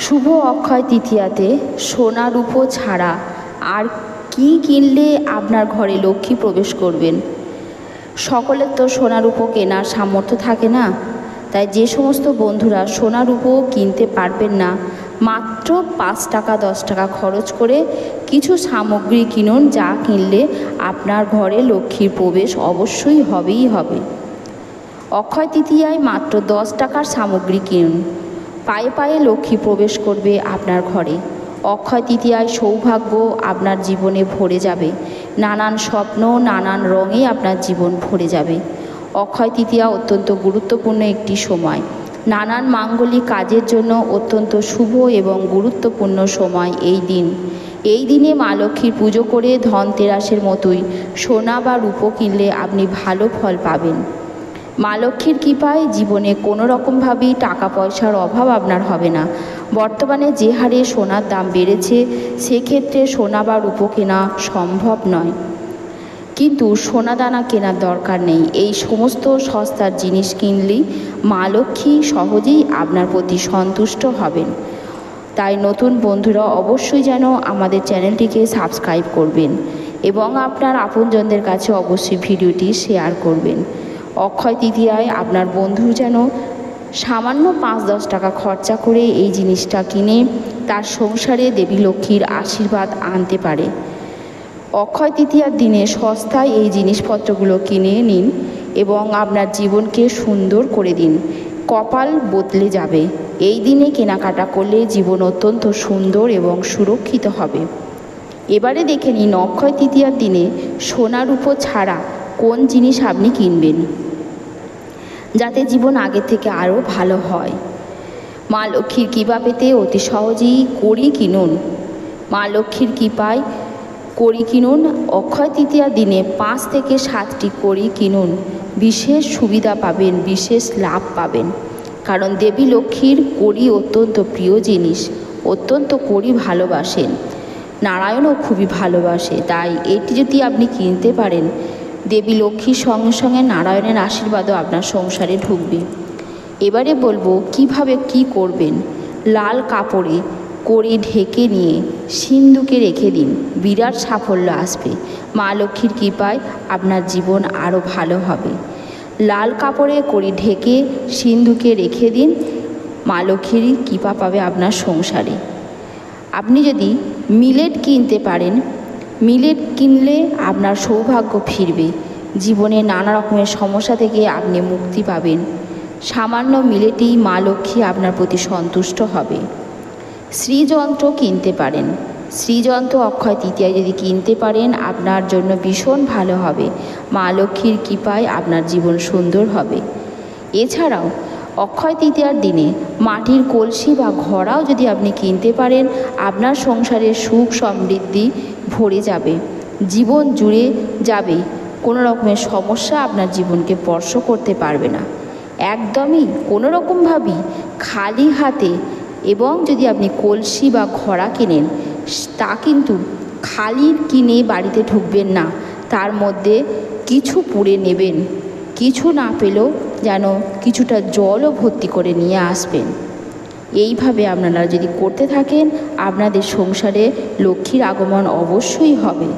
শুভ অক্ষয় তৃতীয়াতে সোনা রূপো ছাড়া আর কি কিনলে আপনার ঘরে লক্ষ্মী প্রবেশ করবেন? সকলের তো সোনা রূপো কেনার সামর্থ্য থাকে না, তাই যে সমস্ত বন্ধুরা সোনা রূপো কিনতে পারবেন না, মাত্র 5 টাকা 10 টাকা খরচ করে কিছু সামগ্রী কিনুন, যা কিনলে আপনার ঘরে লক্ষ্মীর প্রবেশ অবশ্যই হবেই হবে। অক্ষয় তৃতীয়ায় মাত্র 10 টাকার সামগ্রী কিনুন, পায়ে পায়ে লক্ষ্মী প্রবেশ করবে আপনার ঘরে। অক্ষয় তৃতীয়ায় সৌভাগ্য আপনার জীবনে ভরে যাবে, নানান স্বপ্ন নানান রঙে আপনার জীবন ভরে যাবে। অক্ষয় তৃতীয়া অত্যন্ত গুরুত্বপূর্ণ একটি সময়, নানান মাঙ্গলিক কাজের জন্য অত্যন্ত শুভ এবং গুরুত্বপূর্ণ সময় এই দিন। এই দিনে মা লক্ষ্মীর পুজো করে ধনতেরাসের মতোই সোনা বা রূপো কিনলে আপনি ভালো ফল পাবেন। মা লক্ষ্মীর কৃপায় জীবনে কোনো রকমভাবেই টাকা পয়সার অভাব আপনার হবে না। বর্তমানে যে হারে সোনার দাম বেড়েছে, সেক্ষেত্রে সোনা বা রূপো কেনা সম্ভব নয়, কিন্তু সোনা দানা কেনার দরকার নেই। এই সমস্ত সস্তার জিনিস কিনলেই মা লক্ষ্মী সহজেই আপনার প্রতি সন্তুষ্ট হবেন। তাই নতুন বন্ধুরা অবশ্যই যেন আমাদের চ্যানেলটিকে সাবস্ক্রাইব করবেন এবং আপনার আপনজনদের কাছে অবশ্যই ভিডিওটি শেয়ার করবেন। অক্ষয় তৃতীয়ায় আপনার বন্ধু যেন সামান্য 5-10 টাকা খরচা করে এই জিনিসটা কিনে তার সংসারে দেবী লক্ষ্মীর আশীর্বাদ আনতে পারে। অক্ষয় তৃতীয়ার দিনে সস্তায় এই জিনিসপত্রগুলো কিনে নিন এবং আপনার জীবনকে সুন্দর করে দিন, কপাল বদলে যাবে। এই দিনে কেনাকাটা করলে জীবন অত্যন্ত সুন্দর এবং সুরক্ষিত হবে। এবারে দেখে নিন অক্ষয় তৃতীয়ার দিনে সোনা রূপো ছাড়া কোন জিনিস আপনি কিনবেন, যাতে জীবন আগের থেকে আরও ভালো হয়। মা লক্ষ্মীর কৃপা পেতে অতি সহজেই কড়ি কিনুন। মা লক্ষ্মীর কৃপায় কড়ি কিনুন। অক্ষয় তৃতীয়ার দিনে 5 থেকে 7টি কড়ি কিনুন, বিশেষ সুবিধা পাবেন, বিশেষ লাভ পাবেন। কারণ দেবী লক্ষ্মীর কড়ি অত্যন্ত প্রিয় জিনিস, অত্যন্ত কড়ি ভালোবাসেন, নারায়ণও খুবই ভালোবাসে। তাই এটি যদি আপনি কিনতে পারেন, দেবী লক্ষ্মীর সঙ্গে সঙ্গে নারায়ণের আশীর্বাদও আপনার সংসারে ঢুকবে। এবারে বলবো কিভাবে কি করবেন। লাল কাপড়ে কড়ি ঢেকে নিয়ে সিন্দুকে রেখে দিন, বিরাট সাফল্য আসবে। মা লক্ষ্মীর কৃপায় আপনার জীবন আরও ভালো হবে। লাল কাপড়ে কড়ি ঢেকে সিন্দুকে রেখে দিন, মা লক্ষ্মীর কৃপা পাবে আপনার সংসারে। আপনি যদি মিলেট কিনতে পারেন, মিলেট কিনলে আপনার সৌভাগ্য ফিরবে, জীবনে নানা রকমের সমস্যা থেকে আপনি মুক্তি পাবেন। সামান্য মিলেটেই মা লক্ষ্মী আপনার প্রতি সন্তুষ্ট হবে। শ্রীযন্ত্র কিনতে পারেন, শ্রীযন্ত্র অক্ষয় তৃতীয়ায় যদি কিনতে পারেন আপনার জন্য ভীষণ ভালো হবে। মা লক্ষ্মীর কৃপায় আপনার জীবন সুন্দর হবে। এছাড়াও অক্ষয় তৃতীয়ার দিনে মাটির কলসি বা ঘড়াও যদি আপনি কিনতে পারেন, আপনার সংসারে সুখ সমৃদ্ধি ভরে যাবে, জীবন জুড়ে যাবে, কোনো রকমের সমস্যা আপনার জীবনকে স্পর্শ করতে পারবে না। একদমই কোনো রকমভাবেই খালি হাতে, এবং যদি আপনি কলসি বা ঘড়া কেনেন, তা কিন্তু খালি কিনে বাড়িতে ঢুকবেন না, তার মধ্যে কিছু পুড়ে নেবেন, কিছু না পেলেও যেন কিছুটা জলও ভর্তি করে নিয়ে আসবেন। এইভাবে আপনারা যদি করতে থাকেন, আপনাদের সংসারে লক্ষ্মীর আগমন অবশ্যই হবে।